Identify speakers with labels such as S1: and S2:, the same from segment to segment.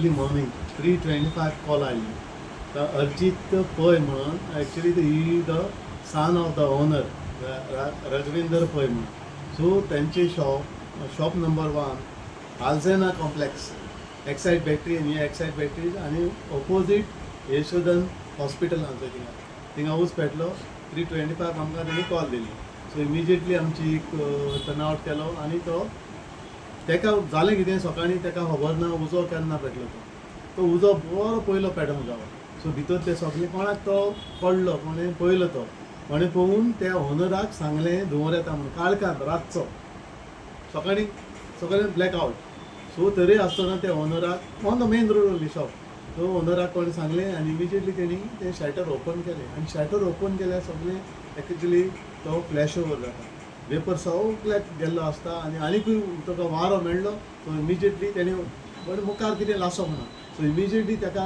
S1: Early morning 3:25 call आयली. अर्जित पै म्हणून actually he the son of the owner Raghvinder Pai म्हणून. So त्यांचे शॉप नंबर 1 आल्झेना कॉम्प्लेक्स एक्साइड बॅटरी आणि एक्साइड बॅटरीज आणि ऑपोजीट यशोधन हॉस्पिटल आमचं थिंगा ऊस पेटलो. 3:25 आमकां ताणी कॉल दिली. सो इमिजिएटली आमची टर्न आवट केलो आनी तेका जालें कितें सकाळीं तेका खबर ना उजो केन्ना पेटलो तो उजो बरो पयलो पेटोंक जावो. सो भितर ते सगळे कोणाक तो कळ्ळो कोणें पळयलो कोणें पळोवन त्या ओनराक सांगलें धुंवर येता म्हणून काळखांत रातचो सकाळीं ब्लॅक आवट. सो तरी आसतना त्या ओनराक on the main road only shop तो ओनराक कोणें सांगलें आनी इमिजिएटली तेणी तें शटर ओपन केलें आनी शटर ओपन केल्यार सगळें एक्चुअली तो फ्लॅश ओवर जाता. वेपर सगळ्याक गेल्लो आसता आनी आनीकूय ताका वारो मेळ्ळो. सो इमिजिएटली तेणी बरें मुखार कितें लासो म्हणून. सो इमिजिएटली ताका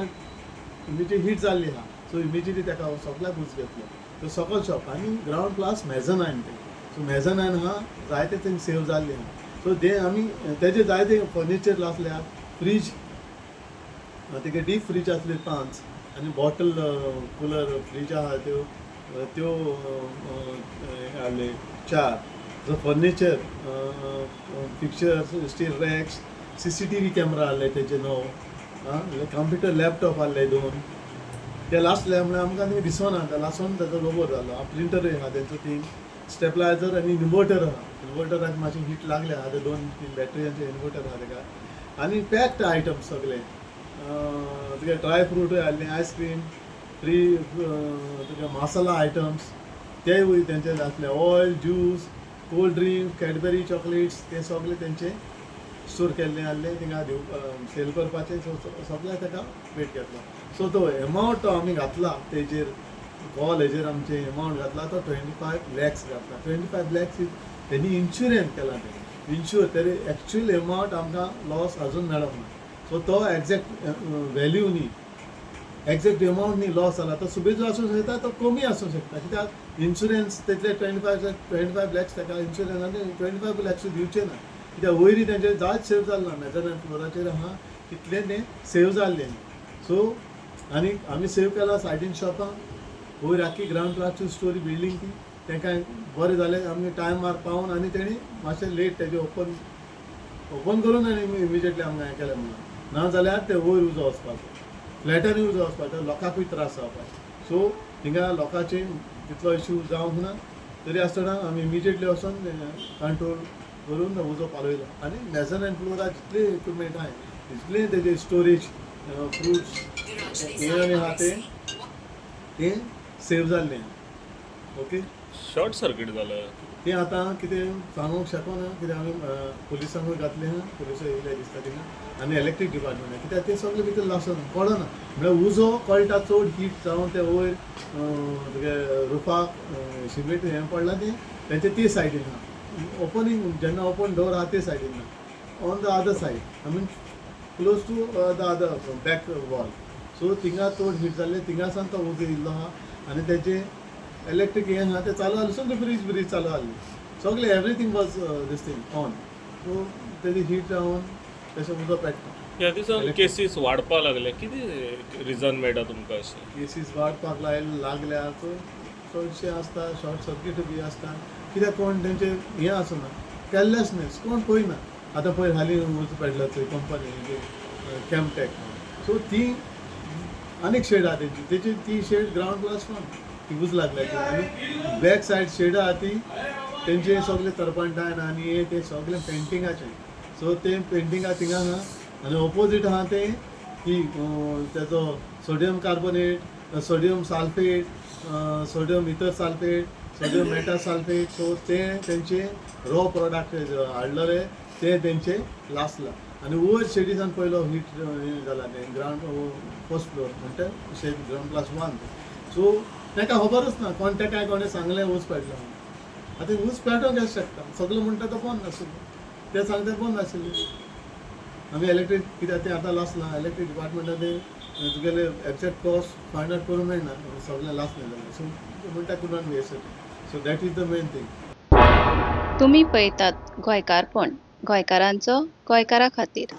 S1: हीट जाल्ली आहा. सो इमिजिएटली ताका सगळ्याक उच घेतलो. तो सकल शॉप आनी ग्रावंड प्लस मेझनायन ते. सो मेझनायन आहा जायते थंय सेव जाल्ले आहा. सो ते आमी तेजे जायते फर्निचर लासल्यात. फ्रीज तेगे डीप फ्रीज आसले 5 आनी बॉटल कूलर फ्रीज आहा त्यो आहले 4. जो furniture picture steel racks CCTV camera आहले तेजे 9 कंप्युटर लॅपटॉप आहले 2. ते लासले म्हणल्यार आमकां न्ही दिसना ते लासून ताचो लोगोर जालो. प्रिंटरूय आहा तेंचो 3 स्टेपलायझर आनी इन्वर्टर आहा. इन्वर्टराक मातशी हीट लागले आहा ते 2-3 बॅटरयांचे इन्वर्टर आहा तेका. आनी पॅक्ड आयटम सगळे तुगे ड्राय फ्रूटूय आहले आयस्क्रीम फ्री तुगे मसाला आयटम्स तेवूय तेंचे आसले. Oil juice cold drink Cadbury chocolates ते सगळे तेंचे स्टोर केल्ले आहले थिंगा सेल करपाचे. सगळ्या ताका वेट घेतलो. सो तो एमावंट तो आमी घातला तेजेर कॉल हेजेर आमचे एमावंट घातला तो 25 lakhs घातला. 25 lakhs तेणी इन्शुरन्स केला. ते इन्शुर तरी एक्चुअल एमावंट आमकां लॉस अजून मेळोंक ना. सो तो एक्झॅक्ट व्हॅल्यू न्ही एक्झॅक्ट एमावंट न्ही लॉस जाला तो सुबेजो आसूंक शकता तो कमी आसूंक शकता. कित्याक इन्शुरन्स तितले 25 lakhs ताका इन्शुरन्साचे 25 lakhs दिवचे ना. कित्याक वयरी तेंचे जायत सेव जाल्लो मेजरमेंट फ्लोराचेर आहा तितले ते सेव जाल्ले. सो आनी आमी सेव केला सायडीन शॉपां वयर आख्खी ग्रावंड प्लस 2 स्टोरी बिल्डींग ती तांकां बरें जालें. आमी टायमार पावून आनी तेणी मातशें लेट तेजें ओपन करून आनी इमिजिएटली आमकां हें केलें म्हणून. ना जाल्यार ते वयर उजो वचपाचो फ्लॅटानूय उजो वचपाचो लोकांकूय त्रास जावपाचे. सो थिंगा लोकांचे तितलो इश्यू जावंक ना. तरी आसतना आमी इमिजिएटली वचून कंट्रोल करून उजो पालयलो. आनी मेझनायन फ्लोरार जितले इक्विपमेंट आहाय तितले तेजे स्टोरेज फ्रुट्स हे आहा ते सेव जाल्ले. ओके
S2: शॉर्ट सर्किट जालें
S1: ते आतां कितें सांगूंक शकना. कित्याक आमी पुलिसांकूय घातले आहा. पुलिसूय येयले दिसता थिंगा आनी इलेक्ट्रीक डिपार्टमेंट कित्याक ते सगळे भितर लासना कळना. म्हणल्यार उजो कळटा चड हीट जावन ते वयर तुगे रुफाक सिमेंट हें पडलां तेंचे ते सायडीन आहा. ओपनिंग जेन्ना ओपन डोर आहा ते सायडीन ना on the other side I mean close to the other back wall. So थिंगा चड हीट जाल्ले थिंगासान तो उजो येयल्लो आहा आनी तेजे इलेक्ट्रीक हें आहा तें चालू आसलें. सगळें फ्रीज चालू आसलें सगळें everything was this thing on. So तेजी हीट जावन तशें उजो पेट्टा.
S2: ह्या दिसान केसीस वाडपा लागले कितें रिजन मेळटा तुमकां अशें?
S1: केसीस वाडपाक लागल्या चडशे आसता शॉर्ट सर्किट बी आसता. कित्याक कोण तेंचे हें आसना केअरलेसनेस कोण पळयना. आतां पळय हालीं उजो पेटला थंय कंपनी कॅमटेक. सो ती आनीक शेड आहा तेजी ती शेड ग्रावंड प्लस 1 ती उज लागल्याची. आनी बॅक सायड शेड आहा ती तेंचे सगळे तरपणटायन आनी हे ते सगळे पेंटिंगाचे. सो ते पेंटिंगा थिंगा आहा आनी ऑपोजीट आहा ते की तेजो sodium carbonate sodium sulphate sodium इथर sulphate sodium Meta sulphate. So ते तेंचे रॉ प्रॉडक्ट हाडलेले ते तेंचे लासला. आनी वयर शेडीसान पयलो हीट जाला ते ग्रावंड फर्स्ट फ्लोर म्हणटा शेड ग्रावंड प्लस 1. सो ताका खबरच ना कोण ताका कोणें सांगलें ऊस पेटलो म्हणून. आतां ऊस पेटोंक येवंक शकता सगळें म्हणटा तो बंद नाशिल्लो ते सांगता बंद आशिल्लें. आमी इलेक्ट्रीक कित्याक तें आतां लासलां इलेक्ट्रीक डिपार्टमेंटान तें तुगेले एक्झॅक्ट कॉस्ट फायंड आउट करूंक मेळना सगळें लासलें जाल्यार. सो म्हणटा couldn't B so that is the main thing.
S3: तुम्ही पळयतात गोंयकारपण गोंयकारांचो गोंयकारा खातीर.